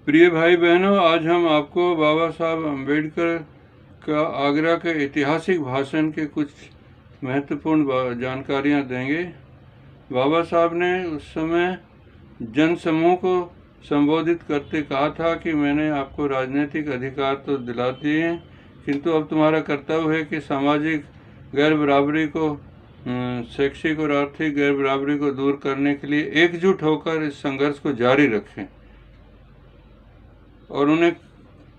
प्रिय भाई बहनों, आज हम आपको बाबा साहब अम्बेडकर का आगरा के ऐतिहासिक भाषण के कुछ महत्वपूर्ण जानकारियां देंगे। बाबा साहब ने उस समय जन समूह को संबोधित करते कहा था कि मैंने आपको राजनीतिक अधिकार तो दिला दिए हैं, किंतु अब तुम्हारा कर्तव्य है कि सामाजिक गैर बराबरी को, शैक्षिक और आर्थिक गैर बराबरी को दूर करने के लिए एकजुट होकर इस संघर्ष को जारी रखें और उन्हें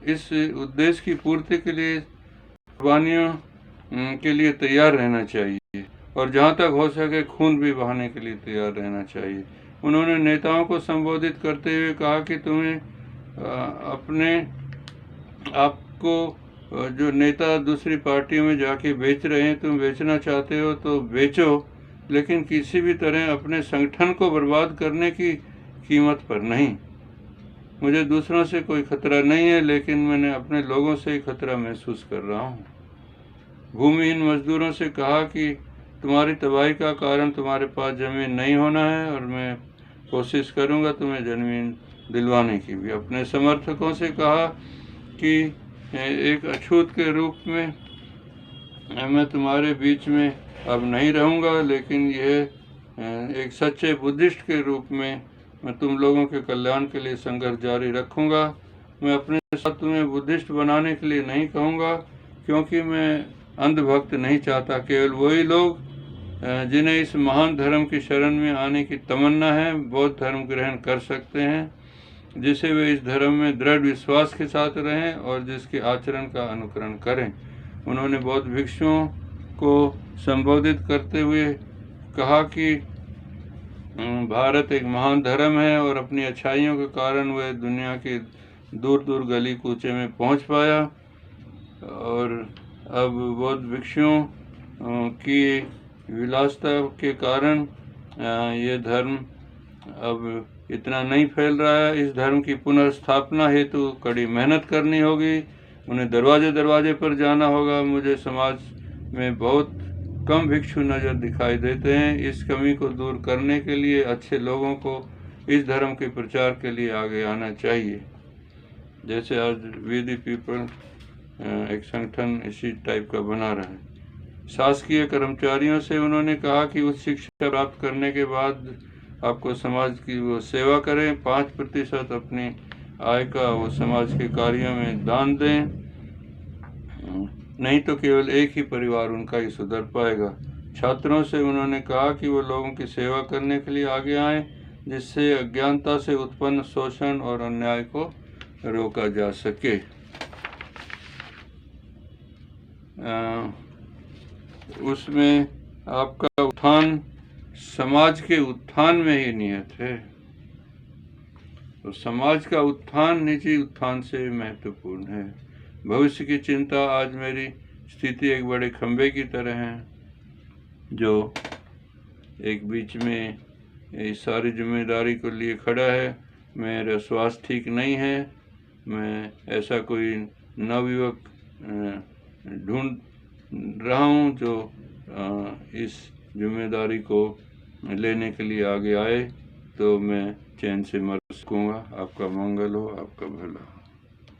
इस उद्देश्य की पूर्ति के लिए कुर्बानियों के लिए तैयार रहना चाहिए और जहां तक हो सके खून भी बहाने के लिए तैयार रहना चाहिए। उन्होंने नेताओं को संबोधित करते हुए कहा कि तुम्हें अपने आपको जो नेता दूसरी पार्टियों में जाके बेच रहे हैं, तुम बेचना चाहते हो तो बेचो, लेकिन किसी भी तरह अपने संगठन को बर्बाद करने की कीमत पर नहीं। मुझे दूसरों से कोई खतरा नहीं है, लेकिन मैंने अपने लोगों से ही खतरा महसूस कर रहा हूँ। भूमिहीन मजदूरों से कहा कि तुम्हारी तबाही का कारण तुम्हारे पास ज़मीन नहीं होना है और मैं कोशिश करूँगा तुम्हें ज़मीन दिलवाने की भी। अपने समर्थकों से कहा कि एक अछूत के रूप में मैं तुम्हारे बीच में अब नहीं रहूँगा, लेकिन यह एक सच्चे बुद्धिस्ट के रूप में मैं तुम लोगों के कल्याण के लिए संघर्ष जारी रखूँगा। मैं अपने साथ तुम्हें बुद्धिस्ट बनाने के लिए नहीं कहूँगा, क्योंकि मैं अंधभक्त नहीं चाहता। केवल वही लोग जिन्हें इस महान धर्म की शरण में आने की तमन्ना है, बौद्ध धर्म ग्रहण कर सकते हैं, जिसे वे इस धर्म में दृढ़ विश्वास के साथ रहें और जिसके आचरण का अनुकरण करें। उन्होंने बौद्ध भिक्षुओं को संबोधित करते हुए कहा कि भारत एक महान धर्म है और अपनी अच्छाइयों के कारण वह दुनिया के दूर दूर गली कूचे में पहुंच पाया, और अब बौद्ध भिक्षुओं की विलासिता के कारण ये धर्म अब इतना नहीं फैल रहा है। इस धर्म की पुनर्स्थापना हेतु कड़ी मेहनत करनी होगी, उन्हें दरवाजे दरवाजे पर जाना होगा। मुझे समाज में बहुत कम भिक्षु नज़र दिखाई देते हैं। इस कमी को दूर करने के लिए अच्छे लोगों को इस धर्म के प्रचार के लिए आगे आना चाहिए। जैसे आज वी द पीपल एक संगठन इसी टाइप का बना रहा है। शासकीय कर्मचारियों से उन्होंने कहा कि उच्च शिक्षा प्राप्त करने के बाद आपको समाज की वो सेवा करें। 5% अपनी आय का वो समाज के कार्यों में दान दें, नहीं तो केवल एक ही परिवार उनका ही सुधर पाएगा। छात्रों से उन्होंने कहा कि वो लोगों की सेवा करने के लिए आगे आएं, जिससे अज्ञानता से उत्पन्न शोषण और अन्याय को रोका जा सके। उसमें आपका उत्थान समाज के उत्थान में ही निहित है, तो समाज का उत्थान निजी उत्थान से महत्वपूर्ण है। भविष्य की चिंता आज मेरी स्थिति एक बड़े खंभे की तरह है, जो एक बीच में इस सारी जिम्मेदारी को लिए खड़ा है। मेरा स्वास्थ्य ठीक नहीं है, मैं ऐसा कोई नवयुवक ढूंढ रहा हूँ जो इस जिम्मेदारी को लेने के लिए आगे आए, तो मैं चैन से मर सकूँगा। आपका मंगल हो, आपका भला।